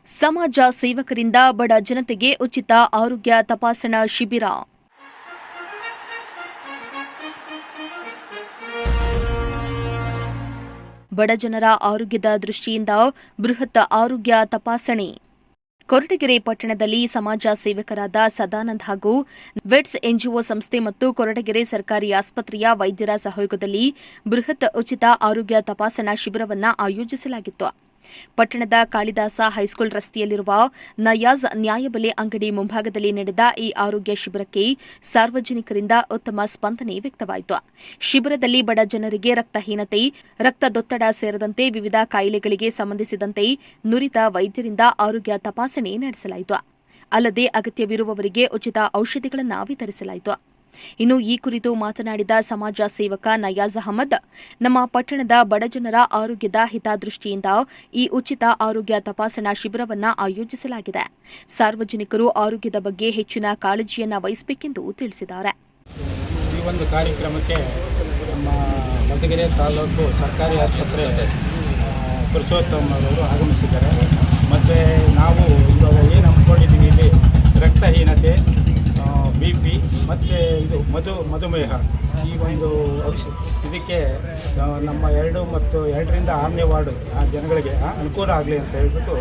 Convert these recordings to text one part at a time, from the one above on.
ಸಮಾಜ ಸೇವಕರಿಂದ ಬಡ ಜನತೆಗೆ ಉಚಿತ ಆರೋಗ್ಯ ತಪಾಸಣಾ ಶಿಬಿರ. ಬಡಜನರ ಆರೋಗ್ಯದ ದೃಷ್ಟಿಯಿಂದ ಬೃಹತ್ ಆರೋಗ್ಯ ತಪಾಸಣೆ. ಕೊರಟಗೆರೆ ಪಟ್ಟಣದಲ್ಲಿ ಸಮಾಜ ಸೇವಕರಾದ ಸದಾನಂದ್ ಹಾಗೂ ವೆಟ್ಸ್ ಎನ್ಜಿಒ ಸಂಸ್ಥೆ ಮತ್ತು ಕೊರಟಗೆರೆ ಸರ್ಕಾರಿ ಆಸ್ಪತ್ರೆಯ ವೈದ್ಯರ ಸಹಯೋಗದಲ್ಲಿ ಬೃಹತ್ ಉಚಿತ ಆರೋಗ್ಯ ತಪಾಸಣಾ ಶಿಬಿರವನ್ನು ಆಯೋಜಿಸಲಾಗಿತ್ತು. ಪಟ್ಟಣದ ಕಾಳಿದಾಸ ಹೈಸ್ಕೂಲ್ ರಸ್ತೆಯಲ್ಲಿರುವ ನಯಾಜ್ ನ್ಯಾಯಬೆಲೆ ಅಂಗಡಿ ಮುಂಭಾಗದಲ್ಲಿ ನಡೆದ ಈ ಆರೋಗ್ಯ ಶಿಬಿರಕ್ಕೆ ಸಾರ್ವಜನಿಕರಿಂದ ಉತ್ತಮ ಸ್ಪಂದನೆ ವ್ಯಕ್ತವಾಯಿತು. ಶಿಬಿರದಲ್ಲಿ ಬಡ ಜನರಿಗೆ ರಕ್ತಹೀನತೆ, ರಕ್ತದೊತ್ತಡ ಸೇರಿದಂತೆ ವಿವಿಧ ಕಾಯಿಲೆಗಳಿಗೆ ಸಂಬಂಧಿಸಿದಂತೆ ನುರಿತ ವೈದ್ಯರಿಂದ ಆರೋಗ್ಯ ತಪಾಸಣೆ ನಡೆಸಲಾಯಿತು. ಅಲ್ಲದೆ ಅಗತ್ಯವಿರುವವರಿಗೆ ಉಚಿತ ಔಷಧಿಗಳನ್ನು ವಿತರಿಸಲಾಯಿತು. ಇನ್ನು ಈ ಕುರಿತು ಮಾತನಾಡಿದ ಸಮಾಜ ಸೇವಕ ನಯಾಜ್ ಅಹಮದ್, ನಮ್ಮ ಪಟ್ಟಣದ ಬಡಜನರ ಆರೋಗ್ಯದ ಹಿತದೃಷ್ಟಿಯಿಂದ ಈ ಉಚಿತ ಆರೋಗ್ಯ ತಪಾಸಣಾ ಶಿಬಿರವನ್ನು ಆಯೋಜಿಸಲಾಗಿದೆ. ಸಾರ್ವಜನಿಕರು ಆರೋಗ್ಯದ ಬಗ್ಗೆ ಹೆಚ್ಚಿನ ಕಾಳಜಿಯನ್ನು ವಹಿಸಬೇಕೆಂದು ತಿಳಿಸಿದ್ದಾರೆ. ಈ ಒಂದು ಕಾರ್ಯಕ್ರಮಕ್ಕೆ ನಮ್ಮ ಕೊರಟಗೆರೆ ತಾಲೂಕು ಸರ್ಕಾರಿ ಆಸ್ಪತ್ರೆ ಪುರುಷೋತ್ತಮ ಅವರು ಆಗಮಿಸಿದ್ದಾರೆ. ಮತ್ತು ನಾವು ಇವಾಗ ಏನು ಹಮ್ಮಿಕೊಂಡಿದ್ದೀವಿ, ಇಲ್ಲಿ ರಕ್ತಹೀನತೆ, BP ಮತ್ತು ಇದು ಮಧುಮೇಹ, ಈ ಒಂದು ಇದಕ್ಕೆ ನಮ್ಮ 2 ಮತ್ತು 2ರಿಂದ 6ನೇ ವಾರ್ಡು ಜನಗಳಿಗೆ ಅನುಕೂಲ ಆಗಲಿ ಅಂತ ಹೇಳ್ಬಿಟ್ಟು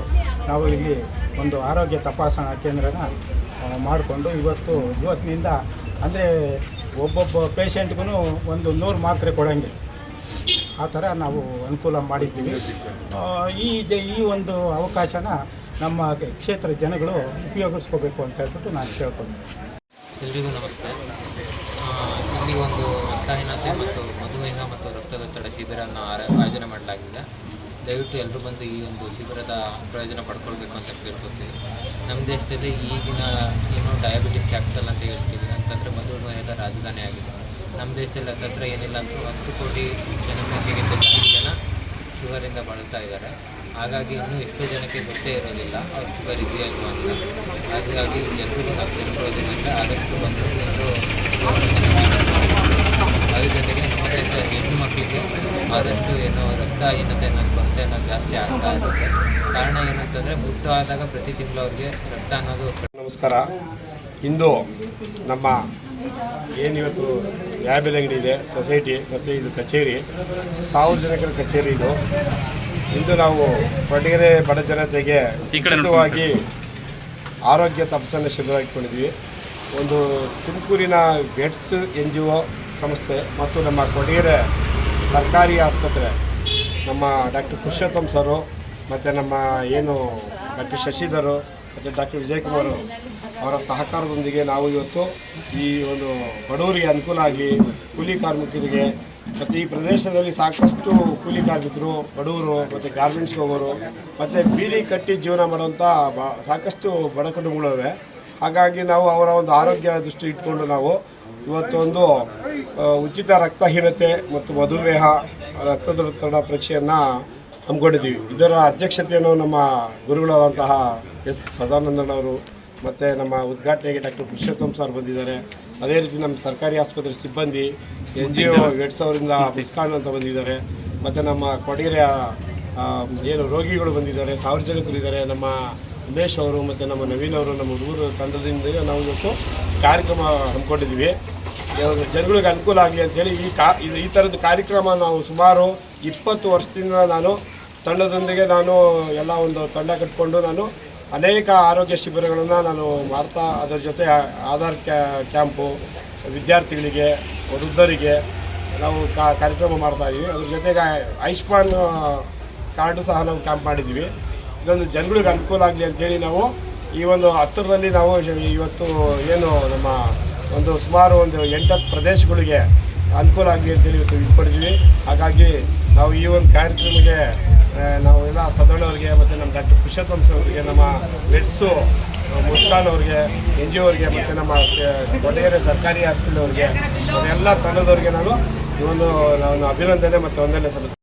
ನಾವು ಇಲ್ಲಿ ಒಂದು ಆರೋಗ್ಯ ತಪಾಸಣಾ ಕೇಂದ್ರನ ಮಾಡಿಕೊಂಡು ಇವತ್ತಿನಿಂದ ಅಂದರೆ ಒಬ್ಬೊಬ್ಬ ಪೇಷಂಟ್ಗೂ ಒಂದು 100 ಮಾತ್ರೆ ಕೊಡೋಂಗೆ ಆ ಥರ ನಾವು ಅನುಕೂಲ ಮಾಡಿದ್ದೀವಿ. ಈ ಒಂದು ಅವಕಾಶನ ನಮ್ಮ ಕ್ಷೇತ್ರ ಜನಗಳು ಉಪಯೋಗಿಸ್ಕೋಬೇಕು ಅಂತ ಹೇಳ್ಬಿಟ್ಟು ನಾನು ಕೇಳ್ಕೊಂಡು. ಎಲ್ರಿಗೂ ನಮಸ್ತೆ. ಇಲ್ಲಿ ಒಂದು ರಕ್ತಹೀನತೆ ಮತ್ತು ಮಧುಮೇಹ ಮತ್ತು ರಕ್ತದೊತ್ತಡ ಶಿಬಿರವನ್ನು ಆಯೋಜನೆ ಮಾಡಲಾಗಿದೆ. ದಯವಿಟ್ಟು ಎಲ್ಲರೂ ಬಂದು ಈ ಒಂದು ಶಿಬಿರದ ಪ್ರಯೋಜನ ಪಡ್ಕೊಳ್ಬೇಕು ಅಂತ ಕೇಳ್ಕೊತೀವಿ. ನಮ್ಮ ದೇಶದಲ್ಲಿ ಈಗಿನ ಡಯಾಬಿಟಿಸ್ ಕ್ಯಾಪಿಟಲ್ ಅಂತ ಹೇಳ್ತೀವಿ, ಅಂತಂದರೆ ಮಧುಮೇಹದ ರಾಜಧಾನಿ ಆಗಿದೆ. ನಮ್ಮ ದೇಶದಲ್ಲಿ ಹತ್ತಿರ ಏನಿಲ್ಲ ಅಂದರೂ 10 ಕೋಟಿ ಜನಸಂಖ್ಯೆಗಿಂತ ಜಾಸ್ತಿ ಜನ ಶುಗರಿಂದ ಬಳಲ್ತಾ ಇದ್ದಾರೆ. ಹಾಗಾಗಿ ಇನ್ನೂ ಎಷ್ಟೋ ಜನಕ್ಕೆ ಗೊತ್ತೇ ಇರೋದಿಲ್ಲ ಅವ್ರು ಶುಗರ್ ಇದೆಯಾ ಇಲ್ವಾ ಅಂತ. ಹಾಗಾಗಿ ಎಲ್ರಿಗೂ ನಾವು ತಿಳ್ಕೊಳ್ಳೋದ್ರಿಂದ ಆದಷ್ಟು ಬಂದು ಎಲ್ಲರೂ ಅದ್ರ ಜೊತೆಗೆ ನಮ್ಮ ದೇಶದ ಹೆಣ್ಣು ಮಕ್ಕಳಿಗೆ ಆದಷ್ಟು ರಕ್ತಹೀನತೆ ಅನ್ನೋದು ಕೊರತೆ ಅನ್ನೋದು ಜಾಸ್ತಿ ಆಗ್ತಾ ಇರುತ್ತೆ. ಕಾರಣ ಏನಂತಂದರೆ ಮುಟ್ಟು ಆದಾಗ ಪ್ರತಿ ತಿಂಗಳು ಅವ್ರಿಗೆ ರಕ್ತ ಅನ್ನೋದು. ನಮಸ್ಕಾರ. ಇಂದು ನಮ್ಮ ಏನಿವತ್ತು ನ್ಯಾಯಬೆಲೆ ಅಂಗಡಿ ಇದೆ, ಸೊಸೈಟಿ ಮತ್ತು ಇದು ಕಚೇರಿ, ಸಾರ್ವಜನಿಕರ ಕಚೇರಿ ಇದು. ಇಂದು ನಾವು ಕೊರಟಗೆರೆ ಬಡ ಜನತೆಗೆ ಉಚಿತವಾಗಿ ಆರೋಗ್ಯ ತಪಾಸಣೆ ಶಿಬಿರ ಇಟ್ಕೊಂಡಿದ್ವಿ. ಒಂದು ತುಮಕೂರಿನ ವೆಟ್ಸ್ NGO ಸಂಸ್ಥೆ ಮತ್ತು ನಮ್ಮ ಕೊರಟಗೆರೆ ಸರ್ಕಾರಿ ಆಸ್ಪತ್ರೆ, ನಮ್ಮ ಡಾಕ್ಟರ್ ಪುರುಷೋತ್ತಮ್ ಸರು ಮತ್ತು ನಮ್ಮ ಡಾಕ್ಟರ್ ಶಶಿಧರು ಮತ್ತು ಡಾಕ್ಟರ್ ವಿಜಯಕುಮಾರ್ ಅವರ ಸಹಕಾರದೊಂದಿಗೆ ನಾವು ಇವತ್ತು ಈ ಒಂದು ಬಡವರಿಗೆ ಅನುಕೂಲ ಆಗಿ, ಕೂಲಿ ಕಾರ್ಮಿಕರಿಗೆ ಮತ್ತು ಈ ಪ್ರದೇಶದಲ್ಲಿ ಸಾಕಷ್ಟು ಕೂಲಿ ಕಾರ್ಮಿಕರು, ಬಡವರು ಮತ್ತು ಗಾರ್ಮೆಂಟ್ಸ್ಗೆ ಹೋಗೋರು ಮತ್ತು ಬೀಡಿ ಕಟ್ಟಿ ಜೀವನ ಮಾಡುವಂಥ ಸಾಕಷ್ಟು ಬಡ ಕುಟುಂಬಗಳಿವೆ. ಹಾಗಾಗಿ ನಾವು ಅವರ ಒಂದು ಆರೋಗ್ಯ ದೃಷ್ಟಿ ಇಟ್ಕೊಂಡು ನಾವು ಇವತ್ತು ಒಂದು ಉಚಿತ ರಕ್ತಹೀನತೆ ಮತ್ತು ಮಧುಮೇಹ ರಕ್ತದೊತ್ತಡ ಪರೀಕ್ಷೆಯನ್ನು ಹಮ್ಮಿಕೊಂಡಿದ್ದೀವಿ. ಇದರ ಅಧ್ಯಕ್ಷತೆಯನ್ನು ನಮ್ಮ ಗುರುಗಳಾದಂತಹ ಸದಾನಂದಣ್ಣವರು ಮತ್ತು ನಮ್ಮ ಉದ್ಘಾಟನೆಗೆ ಡಾಕ್ಟರ್ ಪುರುಷೋತ್ತಮ್ ಸರ್ ಬಂದಿದ್ದಾರೆ. ಅದೇ ರೀತಿ ನಮ್ಮ ಸರ್ಕಾರಿ ಆಸ್ಪತ್ರೆ ಸಿಬ್ಬಂದಿ NGO ವೆಟ್ಸ್ ಅವರಿಂದ ಬಿಸ್ಕಾನ್ ಅಂತ ಬಂದಿದ್ದಾರೆ. ಮತ್ತು ನಮ್ಮ ಕೊರಟಗೆರೆಯ ರೋಗಿಗಳು ಬಂದಿದ್ದಾರೆ, ಸಾರ್ವಜನಿಕರು ಇದ್ದಾರೆ. ನಮ್ಮ ಉಮೇಶ್ ಅವರು ಮತ್ತು ನಮ್ಮ ನವೀನ್ ಅವರು, ನಮ್ಮ ಹುಡುಗರು ತಂಡದಿಂದ ನಾವು ಇವತ್ತು ಕಾರ್ಯಕ್ರಮ ಹಮ್ಮಿಕೊಂಡಿದ್ದೀವಿ. ಜನಗಳಿಗೆ ಅನುಕೂಲ ಆಗಲಿ ಅಂತೇಳಿ ಈ ಥರದ ಕಾರ್ಯಕ್ರಮ ನಾವು ಸುಮಾರು 20 ವರ್ಷದಿಂದ ನಾನು ತಂಡದೊಂದಿಗೆ ಎಲ್ಲ ಒಂದು ತಂಡ ಕಟ್ಕೊಂಡು ನಾನು ಅನೇಕ ಆರೋಗ್ಯ ಶಿಬಿರಗಳನ್ನು ನಾನು ಮಾಡ್ತಾ, ಅದರ ಜೊತೆ ಆಧಾರ್ ಕ್ಯಾಂಪು ವಿದ್ಯಾರ್ಥಿಗಳಿಗೆ, ವೃದ್ಧರಿಗೆ ನಾವು ಕಾರ್ಯಕ್ರಮ ಮಾಡ್ತಾಯಿದ್ದೀವಿ. ಅದ್ರ ಜೊತೆಗೆ ಆಯುಷ್ಮಾನ್ ಕಾರ್ಡು ಸಹ ನಾವು ಕ್ಯಾಂಪ್ ಮಾಡಿದ್ದೀವಿ. ಇದೊಂದು ಜನಗಳಿಗೆ ಅನುಕೂಲ ಆಗಲಿ ಅಂತೇಳಿ ನಾವು ಈ ಒಂದು ಹತ್ತಿರದಲ್ಲಿ ನಾವು ಇವತ್ತು ನಮ್ಮ ಸುಮಾರು 8 ಪ್ರದೇಶಗಳಿಗೆ ಅನುಕೂಲ ಆಗಲಿ ಅಂತೇಳಿ ಇವತ್ತು ಇಟ್ಕೊಂಡಿದ್ದೀವಿ. ಹಾಗಾಗಿ ನಾವು ಈ ಒಂದು ಕಾರ್ಯಕ್ರಮಕ್ಕೆ ನಾವೆಲ್ಲ ಸದಣ್ಣವ್ರಿಗೆ ಮತ್ತು ನಮ್ಮ ಡಾಕ್ಟರ್ ಪುರುಷೋತ್ತಮ್ ಅವರಿಗೆ, ನಮ್ಮ ವೆಟ್ಸು ಮುಸ್ಕಾನ್ ಅವ್ರಿಗೆ, NGO ಅವರಿಗೆ ಮತ್ತು ನಮ್ಮ ಕೊರಟಗೆರೆ ಸರ್ಕಾರಿ ಹಾಸ್ಪಿಟಲ್ ಅವರಿಗೆ, ಎಲ್ಲ ತಂಡದವರಿಗೆ ನಾನು ಅಭಿನಂದನೆ ಮತ್ತು ವಂದನೆ ಸಲ್ಲಿಸ್ತೇನೆ.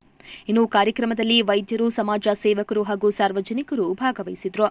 ಇನ್ನು ಕಾರ್ಯಕ್ರಮದಲ್ಲಿ ವೈದ್ಯರು, ಸಮಾಜ ಸೇವಕರು ಹಾಗೂ ಸಾರ್ವಜನಿಕರು ಭಾಗವಹಿಸಿದರು.